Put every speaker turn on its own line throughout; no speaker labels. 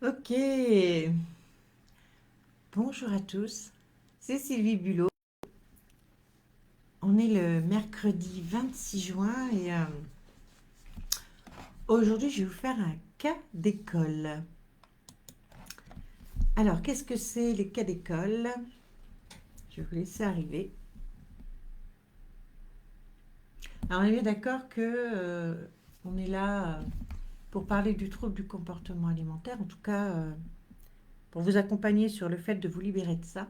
Ok, bonjour à tous, c'est Sylvie Bulot. On est le mercredi 26 juin et aujourd'hui je vais vous faire un cas d'école. Alors, qu'est-ce que c'est les cas d'école? Je vais vous laisser arriver. Alors, on est bien d'accord que on est là pour parler du trouble du comportement alimentaire, en tout cas pour vous accompagner sur le fait de vous libérer de ça.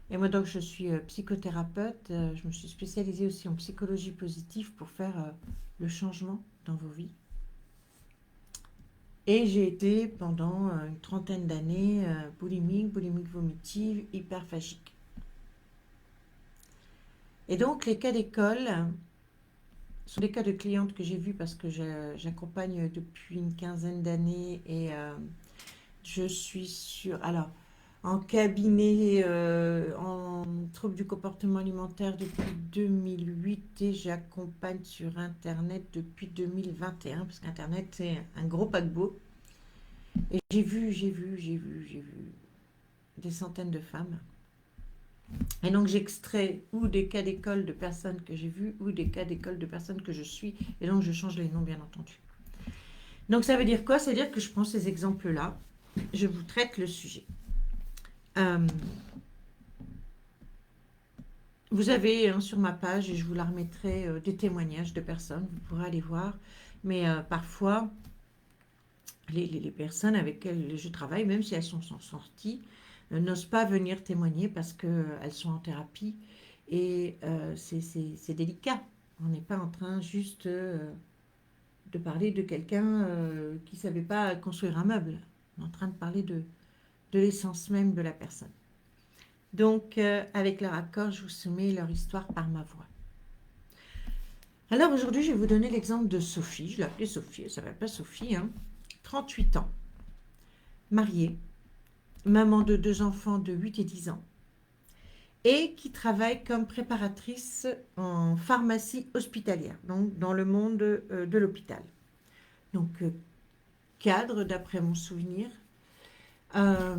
Et moi donc je suis psychothérapeute, je me suis spécialisée aussi en psychologie positive pour faire le changement dans vos vies. Et j'ai été pendant une trentaine d'années boulimique vomitive, hyperphagique. Et donc les cas d'école sont des cas de clientes que j'ai vus parce que j'accompagne depuis une quinzaine d'années et je suis sur... Alors, en cabinet en troubles du comportement alimentaire depuis 2008 et j'accompagne sur Internet depuis 2021 parce qu'Internet c'est un gros paquebot. Et j'ai vu des centaines de femmes. Et donc j'extrais ou des cas d'école de personnes que j'ai vues ou des cas d'école de personnes que je suis. Et donc je change les noms bien entendu. Donc ça veut dire quoi? Ça veut dire que je prends ces exemples-là, je vous traite le sujet. Euh, Vous avez sur ma page, et je vous la remettrai, des témoignages de personnes, vous pourrez aller voir. Mais parfois, les personnes avec lesquelles je travaille, même si elles sont sorties, n'osent pas venir témoigner parce qu'elles sont en thérapie. Et c'est délicat. On n'est pas en train juste de parler de quelqu'un qui ne savait pas construire un meuble. On est en train de parler de l'essence même de la personne. Donc, avec leur accord, je vous soumets leur histoire par ma voix. Alors aujourd'hui, je vais vous donner l'exemple de Sophie. Je l'ai appelée Sophie, elle ne s'appelle pas Sophie, hein. 38 ans, mariée, maman de deux enfants de 8 et 10 ans, et qui travaille comme préparatrice en pharmacie hospitalière, donc dans le monde de l'hôpital. Donc cadre, d'après mon souvenir. Euh,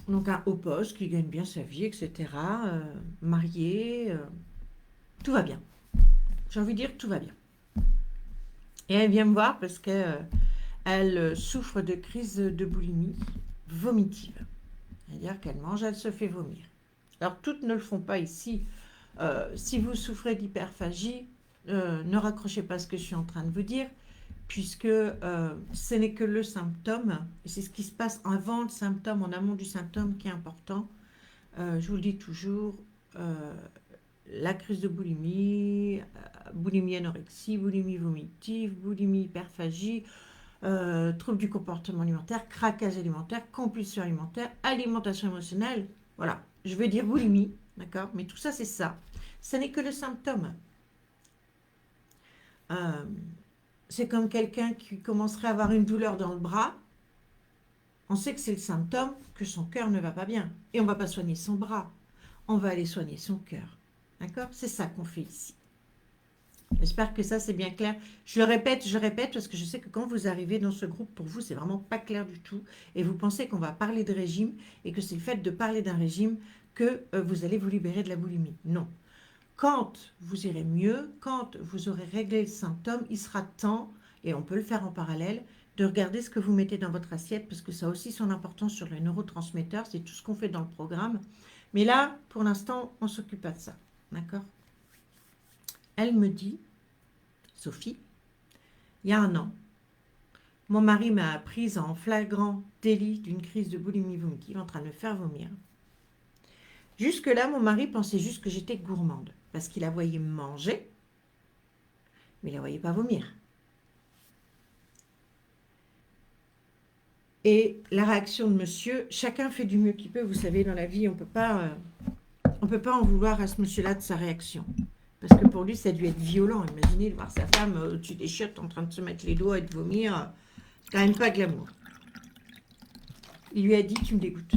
donc un haut poste qui gagne bien sa vie, etc. Mariée, tout va bien. J'ai envie de dire tout va bien. Et elle vient me voir parce qu'elle souffre de crise de boulimie vomitive. C'est-à-dire qu'elle mange, elle se fait vomir. Alors toutes ne le font pas ici. Si vous souffrez d'hyperphagie, ne raccrochez pas ce que je suis en train de vous dire, puisque ce n'est que le symptôme, et c'est ce qui se passe avant le symptôme, en amont du symptôme qui est important. Je vous le dis toujours, la crise de boulimie, boulimie anorexie, boulimie vomitive, boulimie hyperphagie, troubles du comportement alimentaire, craquage alimentaire, compulsion alimentaire, alimentation émotionnelle. Voilà, je vais dire boulimie, d'accord? Mais tout ça, c'est ça. Ce n'est que le symptôme. Euh, c'est comme quelqu'un qui commencerait à avoir une douleur dans le bras. On sait que c'est le symptôme que son cœur ne va pas bien. Et on ne va pas soigner son bras. On va aller soigner son cœur. D'accord? C'est ça qu'on fait ici. J'espère que ça c'est bien clair. Je répète parce que je sais que quand vous arrivez dans ce groupe, pour vous, c'est vraiment pas clair du tout. Et vous pensez qu'on va parler de régime et que c'est le fait de parler d'un régime que vous allez vous libérer de la boulimie. Non. Quand vous irez mieux, quand vous aurez réglé le symptôme, il sera temps, et on peut le faire en parallèle, de regarder ce que vous mettez dans votre assiette parce que ça a aussi son importance sur les neurotransmetteurs. C'est tout ce qu'on fait dans le programme. Mais là, pour l'instant, on ne s'occupe pas de ça. D'accord? Elle me dit, Sophie, il y a un an, mon mari m'a prise en flagrant délit d'une crise de boulimie vomitive en train de me faire vomir. Jusque-là, mon mari pensait juste que j'étais gourmande parce qu'il la voyait manger, mais il la voyait pas vomir. Et la réaction de monsieur, chacun fait du mieux qu'il peut. Vous savez, dans la vie, on peut pas en vouloir à ce monsieur-là de sa réaction. Parce que pour lui, ça a dû être violent. Imaginez de voir sa femme au-dessus des chiottes en train de se mettre les doigts et de vomir. Quand même pas glamour. Il lui a dit, tu me dégoûtes.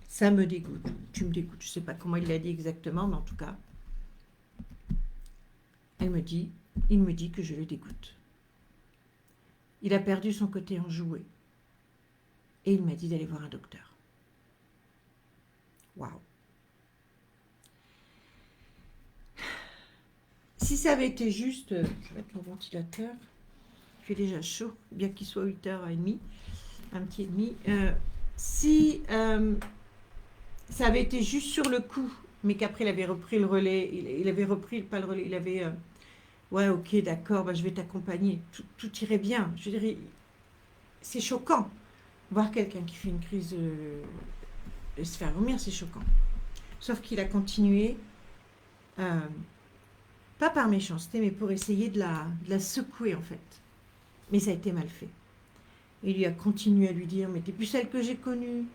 Ça me dégoûte. Tu me dégoûtes. Je ne sais pas comment il l'a dit exactement, mais en tout cas, il me dit que je le dégoûte. il a perdu son côté enjoué. Et il m'a dit d'aller voir un docteur. Waouh. Si ça avait été juste, je vais mettre mon ventilateur, il fait déjà chaud, bien qu'il soit 8h30, un petit et demi. Si ça avait été juste sur le coup, mais qu'après il avait repris le relais, il avait repris, pas le relais, il avait, ouais, ok, d'accord, bah, je vais t'accompagner, tout irait bien. Je dirais, c'est choquant. Voir quelqu'un qui fait une crise de se faire vomir, c'est choquant. Sauf qu'il a continué, pas par méchanceté, mais pour essayer de la secouer en fait. Mais ça a été mal fait. Il lui a continué à lui dire, mais t'es plus celle que j'ai connue,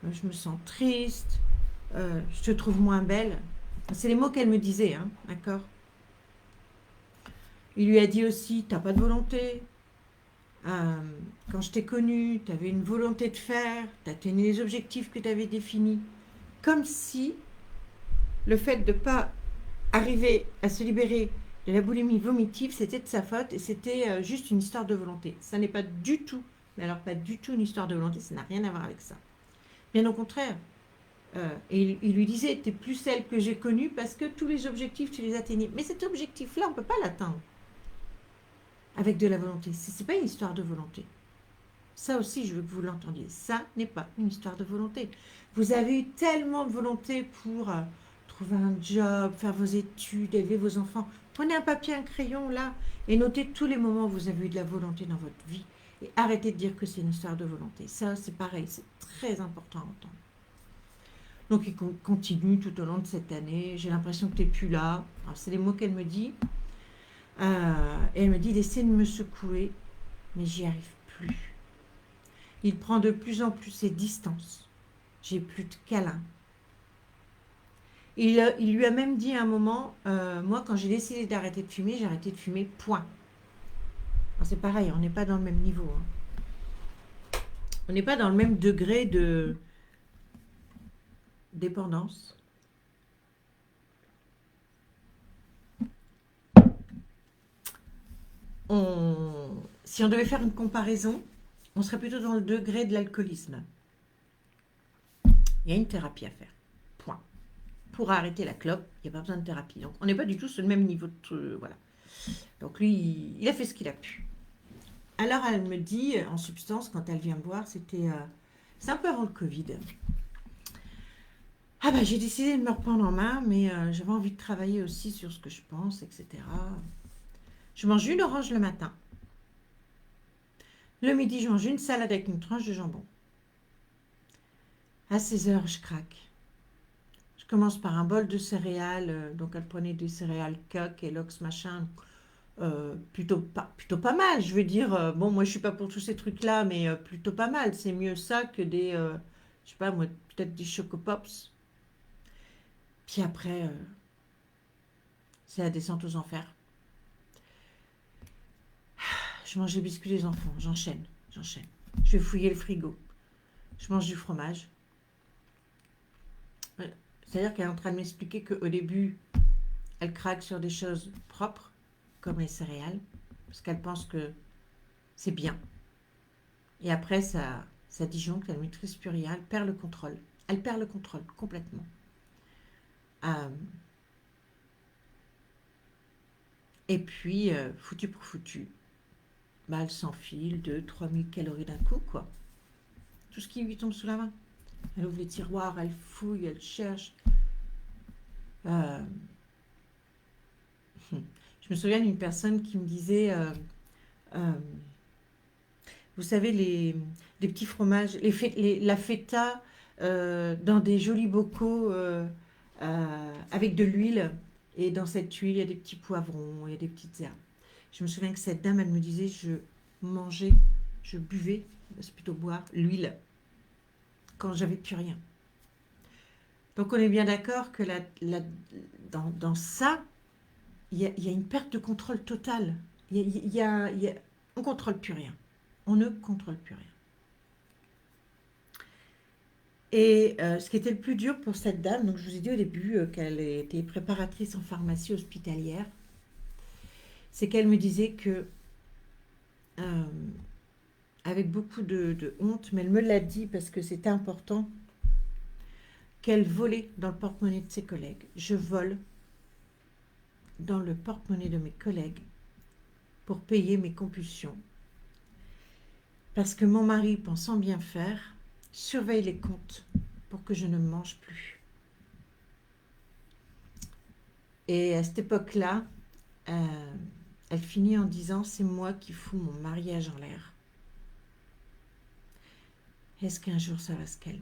je me sens triste, je te trouve moins belle. C'est les mots qu'elle me disait, hein, d'accord. Il lui a dit aussi, t'as pas de volonté. Quand je t'ai connue, t'avais une volonté de faire, t'as tenu les objectifs que t'avais définis. Comme si le fait de ne pas arriver à se libérer de la boulimie vomitive, c'était de sa faute et c'était juste une histoire de volonté. Ça n'est pas du tout, mais alors pas du tout une histoire de volonté, ça n'a rien à voir avec ça. Bien au contraire. Et il lui disait, t'es plus celle que j'ai connue parce que tous les objectifs, tu les atteignais. Mais cet objectif-là, on ne peut pas l'atteindre avec de la volonté. Ce n'est pas une histoire de volonté. Ça aussi, je veux que vous l'entendiez. Ça n'est pas une histoire de volonté. Vous avez eu tellement de volonté pour trouver un job, faire vos études, élever vos enfants. Prenez un papier, un crayon là et notez tous les moments où vous avez eu de la volonté dans votre vie. Et arrêtez de dire que c'est une histoire de volonté. Ça, c'est pareil, c'est très important à entendre. Donc, il continue tout au long de cette année. J'ai l'impression que tu n'es plus là. C'est les mots qu'elle me dit. Et elle me dit, d'essayer de me secouer, mais j'y arrive plus. Il prend de plus en plus ses distances. J'ai plus de câlins. Il lui a même dit à un moment, moi quand j'ai décidé d'arrêter de fumer, j'ai arrêté de fumer, point. C'est pareil, on n'est pas dans le même niveau. Hein. On n'est pas dans le même degré de dépendance. Si on devait faire une comparaison, on serait plutôt dans le degré de l'alcoolisme. Il y a une thérapie à faire. Point. Pour arrêter la clope, il n'y a pas besoin de thérapie. Donc, on n'est pas du tout sur le même niveau de... voilà. Donc, lui, il a fait ce qu'il a pu. Alors, elle me dit, en substance, quand elle vient me voir, c'était... c'est un peu avant le Covid. Ah bah, j'ai décidé de me reprendre en main, mais j'avais envie de travailler aussi sur ce que je pense, etc. Je mange une orange le matin. Le midi, je mange une salade avec une tranche de jambon. À 16h, je craque. Je commence par un bol de céréales. Donc, elle prenait des céréales Coq et Lox, machin. Plutôt pas mal. Je veux dire, bon, moi, je suis pas pour tous ces trucs-là, mais plutôt pas mal. C'est mieux ça que des, je sais pas, moi, peut-être des Choco Pops. Puis après, c'est la descente aux enfers. Je mange les biscuits des enfants. J'enchaîne. Je vais fouiller le frigo. Je mange du fromage. C'est-à-dire qu'elle est en train de m'expliquer qu'au début, elle craque sur des choses propres, comme les céréales, parce qu'elle pense que c'est bien. Et après, ça disjoncte, elle ne maîtrise plus rien, elle perd le contrôle. Elle perd le contrôle complètement. Et puis, foutu pour foutu, bah, elle s'enfile 2-3 000 calories d'un coup, quoi. Tout ce qui lui tombe sous la main. Elle ouvre les tiroirs, elle fouille, elle cherche. Je me souviens d'une personne qui me disait, vous savez, les petits fromages, la feta dans des jolis bocaux avec de l'huile. Et dans cette huile, il y a des petits poivrons, il y a des petites herbes. Je me souviens que cette dame, elle me disait, je buvais, c'est plutôt boire, l'huile, quand j'avais plus rien. Donc on est bien d'accord que dans ça, il y a une perte de contrôle totale. On ne contrôle plus rien. On ne contrôle plus rien. Et ce qui était le plus dur pour cette dame, donc je vous ai dit au début qu'elle était préparatrice en pharmacie hospitalière, c'est qu'elle me disait que avec beaucoup de honte, mais elle me l'a dit parce que c'était important, qu'elle volait dans le porte-monnaie de ses collègues. Je vole dans le porte-monnaie de mes collègues pour payer mes compulsions. Parce que mon mari, pensant bien faire, surveille les comptes pour que je ne mange plus. Et à cette époque-là, elle finit en disant « C'est moi qui fous mon mariage en l'air. Est-ce qu'un jour ça va se calmer ?»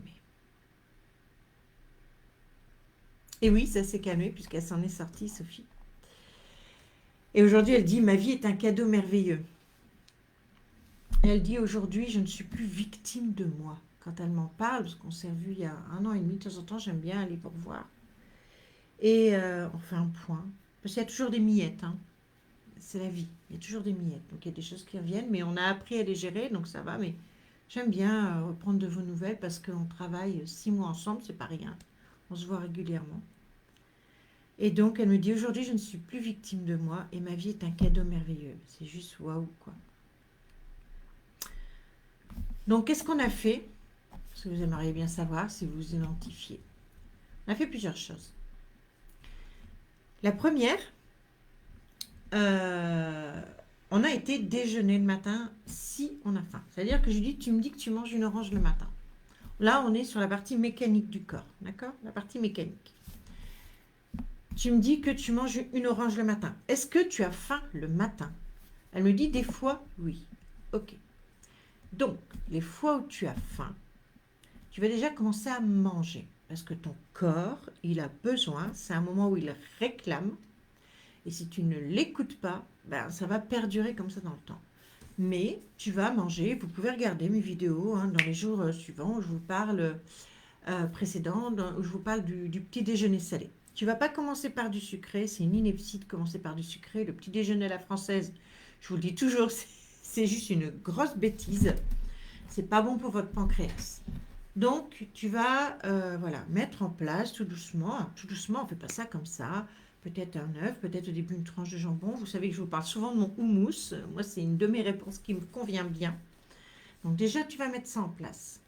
Et oui, ça s'est calmé puisqu'elle s'en est sortie, Sophie. Et aujourd'hui, elle dit « Ma vie est un cadeau merveilleux. » Elle dit « Aujourd'hui, je ne suis plus victime de moi. » Quand elle m'en parle, parce qu'on s'est revus il y a 1 an et demi, de temps en temps, j'aime bien aller pour voir. Et on fait un point. Parce qu'il y a toujours des miettes, hein. C'est la vie, il y a toujours des miettes. Donc il y a des choses qui reviennent, mais on a appris à les gérer, donc ça va. Mais j'aime bien reprendre de vos nouvelles parce qu'on travaille 6 mois ensemble, c'est pas rien. On se voit régulièrement. Et donc elle me dit aujourd'hui je ne suis plus victime de moi et ma vie est un cadeau merveilleux. C'est juste waouh quoi. Donc qu'est-ce qu'on a fait? Parce que vous aimeriez bien savoir si vous vous identifiez. On a fait plusieurs choses. La première, on a été déjeuner le matin si on a faim. C'est-à-dire que je lui dis, tu me dis que tu manges une orange le matin. Là, on est sur la partie mécanique du corps, d'accord? La partie mécanique. Tu me dis que tu manges une orange le matin. Est-ce que tu as faim le matin? Elle me dit des fois, oui. Ok. Donc, les fois où tu as faim, tu vas déjà commencer à manger. Parce que ton corps, il a besoin, c'est un moment où il réclame. Et si tu ne l'écoutes pas, ben, ça va perdurer comme ça dans le temps. Mais tu vas manger, vous pouvez regarder mes vidéos dans les jours suivants où je vous parle précédents, où je vous parle du petit déjeuner salé. Tu ne vas pas commencer par du sucré, c'est une ineptie de commencer par du sucré. Le petit déjeuner à la française, je vous le dis toujours, c'est juste une grosse bêtise. C'est pas bon pour votre pancréas. Donc, tu vas voilà, mettre en place tout doucement, on ne fait pas ça comme ça, peut-être un œuf, peut-être au début une tranche de jambon. Vous savez que je vous parle souvent de mon houmous. Moi, c'est une de mes réponses qui me convient bien. Donc déjà, tu vas mettre ça en place.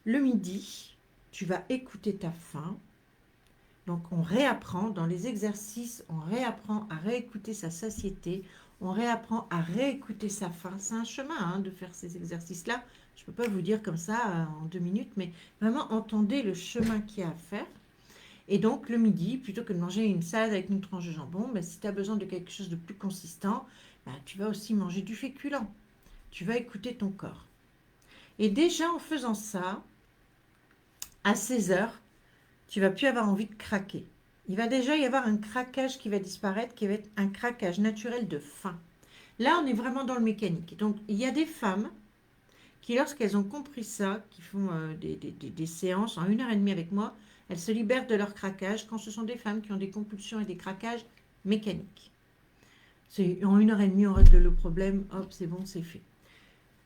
Le midi, tu vas écouter ta faim. Donc, on réapprend dans les exercices, on réapprend à réécouter sa satiété, on réapprend à réécouter sa faim. C'est un chemin de faire ces exercices-là. Je ne peux pas vous dire comme ça en 2 minutes, mais vraiment entendez le chemin qu'il y a à faire. Et donc, le midi, plutôt que de manger une salade avec une tranche de jambon, si tu as besoin de quelque chose de plus consistant, tu vas aussi manger du féculent. Tu vas écouter ton corps. Et déjà, en faisant ça, à 16 heures, tu ne vas plus avoir envie de craquer. Il va déjà y avoir un craquage qui va disparaître, qui va être un craquage naturel de faim. Là, on est vraiment dans le mécanique. Donc, il y a des femmes qui, lorsqu'elles ont compris ça, qui font des séances en 1h30 avec moi, elles se libèrent de leur craquage quand ce sont des femmes qui ont des compulsions et des craquages mécaniques. En 1h30, on règle le problème, hop, c'est bon, c'est fait.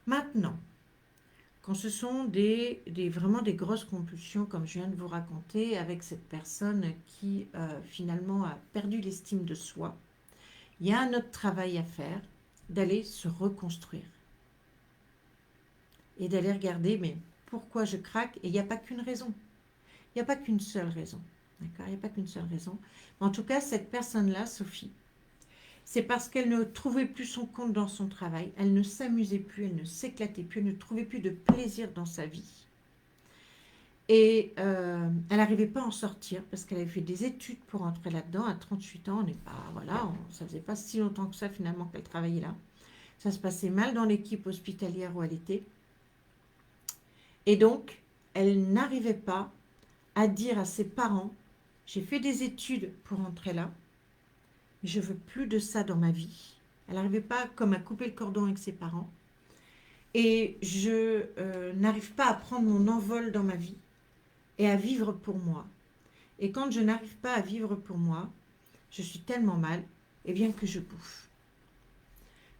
Maintenant, quand ce sont vraiment des grosses compulsions, comme je viens de vous raconter, avec cette personne qui finalement a perdu l'estime de soi, il y a un autre travail à faire, d'aller se reconstruire. Et d'aller regarder, mais pourquoi je craque? Et il n'y a pas qu'une raison. Il n'y a pas qu'une seule raison. D'accord? Il n'y a pas qu'une seule raison. En tout cas, cette personne-là, Sophie, c'est parce qu'elle ne trouvait plus son compte dans son travail, elle ne s'amusait plus, elle ne s'éclatait plus, elle ne trouvait plus de plaisir dans sa vie. Et elle n'arrivait pas à en sortir parce qu'elle avait fait des études pour entrer là-dedans. À 38 ans, on n'est pas, voilà, ça faisait pas si longtemps que ça finalement qu'elle travaillait là. Ça se passait mal dans l'équipe hospitalière où elle était. Et donc, elle n'arrivait pas à dire à ses parents, j'ai fait des études pour entrer là, mais je veux plus de ça dans ma vie. Elle n'arrivait pas comme à couper le cordon avec ses parents. Et je n'arrive pas à prendre mon envol dans ma vie et à vivre pour moi. Et quand je n'arrive pas à vivre pour moi, je suis tellement mal, et bien que je bouffe.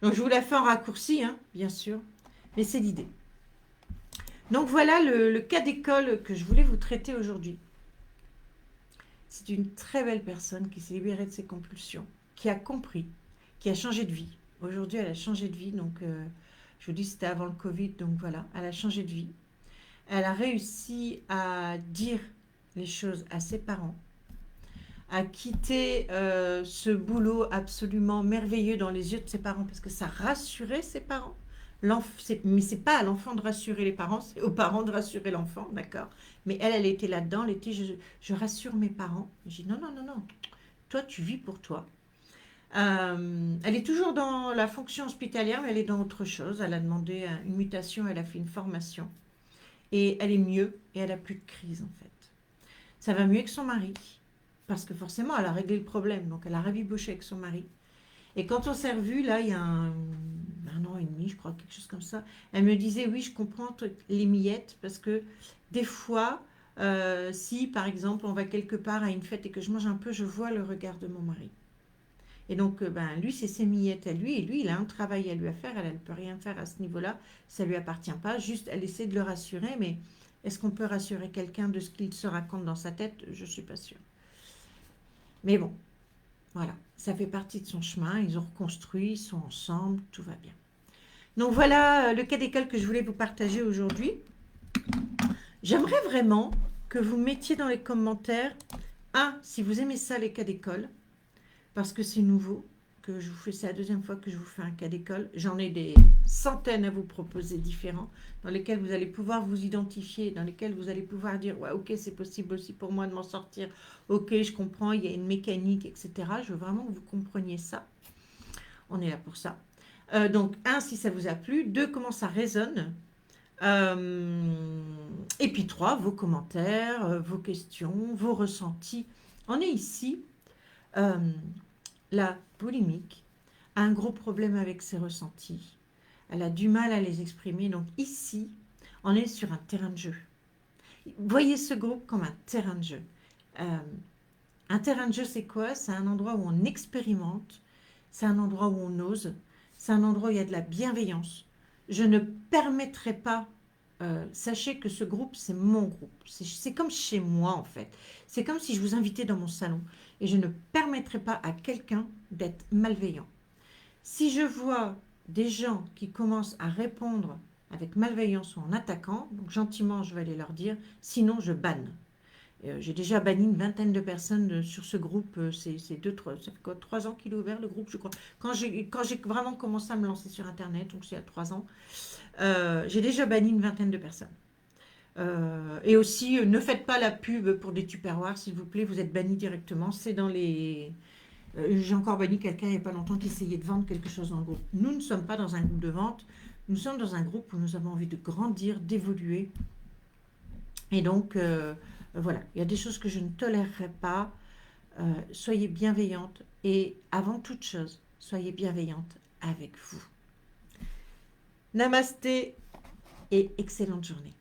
Donc je vous la fais en raccourci, bien sûr, mais c'est l'idée. Donc voilà le cas d'école que je voulais vous traiter aujourd'hui. C'est une très belle personne qui s'est libérée de ses compulsions, qui a compris, qui a changé de vie. Aujourd'hui, elle a changé de vie, donc Je vous dis, c'était avant le Covid, donc voilà, elle a changé de vie. Elle a réussi à dire les choses à ses parents, à quitter ce boulot absolument merveilleux dans les yeux de ses parents, parce que ça rassurait ses parents. Mais c'est pas à l'enfant de rassurer les parents, c'est aux parents de rassurer l'enfant, d'accord? Mais elle était là-dedans, elle était, je rassure mes parents. J'ai dit, non, non, non, non, toi, tu vis pour toi. Elle est toujours dans la fonction hospitalière, mais elle est dans autre chose. Elle a demandé une mutation, elle a fait une formation. Et elle est mieux, et elle a plus de crise, en fait. Ça va mieux que son mari, parce que forcément, elle a réglé le problème. Donc, elle a rabiboché avec son mari. Et quand on s'est revus, là, il y a un an et demi, je crois, quelque chose comme ça, elle me disait, oui, je comprends les miettes, parce que des fois, si, par exemple, on va quelque part à une fête et que je mange un peu, je vois le regard de mon mari. Et donc, ben, lui, c'est ses miettes à lui, et lui, il a un travail à lui à faire, elle ne peut rien faire à ce niveau-là, ça ne lui appartient pas, juste, elle essaie de le rassurer, mais est-ce qu'on peut rassurer quelqu'un de ce qu'il se raconte dans sa tête? Je ne suis pas sûre. Mais bon, voilà, ça fait partie de son chemin, ils ont reconstruit, ils sont ensemble, tout va bien. Donc voilà le cas d'école que je voulais vous partager aujourd'hui. J'aimerais vraiment que vous mettiez dans les commentaires, si vous aimez ça, les cas d'école, parce que c'est nouveau, que je vous fais, c'est la deuxième fois que je vous fais un cas d'école. J'en ai des centaines à vous proposer différents, dans lesquels vous allez pouvoir vous identifier, dans lesquels vous allez pouvoir dire, ouais, ok, c'est possible aussi pour moi de m'en sortir, ok, je comprends, il y a une mécanique, etc. Je veux vraiment que vous compreniez ça. On est là pour ça. Donc, si ça vous a plu. 2, comment ça résonne. Et puis 3, vos commentaires, vos questions, vos ressentis. On est ici. La boulimique a un gros problème avec ses ressentis. Elle a du mal à les exprimer. Donc ici, on est sur un terrain de jeu. Voyez ce groupe comme un terrain de jeu. Un terrain de jeu, c'est quoi? C'est un endroit où on expérimente, c'est un endroit où on ose, c'est un endroit où il y a de la bienveillance. Je ne permettrai pas, sachez que ce groupe, c'est mon groupe. C'est comme chez moi, en fait. C'est comme si je vous invitais dans mon salon. Et je ne permettrai pas à quelqu'un d'être malveillant. Si je vois des gens qui commencent à répondre avec malveillance ou en attaquant, donc gentiment, je vais aller leur dire, sinon je banne. J'ai déjà banni une vingtaine de personnes sur ce groupe. C'est 3 ans qu'il est ouvert, le groupe, je crois. Quand j'ai vraiment commencé à me lancer sur Internet, donc c'est il y a 3 ans, j'ai déjà banni une vingtaine de personnes. Et aussi, ne faites pas la pub pour des tupperwares, s'il vous plaît, vous êtes banni directement. C'est dans les... j'ai encore banni quelqu'un il n'y a pas longtemps qui essayait de vendre quelque chose dans le groupe. Nous ne sommes pas dans un groupe de vente, nous sommes dans un groupe où nous avons envie de grandir, d'évoluer. Et donc, voilà, il y a des choses que je ne tolérerai pas. Soyez bienveillante et avant toute chose, soyez bienveillante avec vous. Namasté et excellente journée.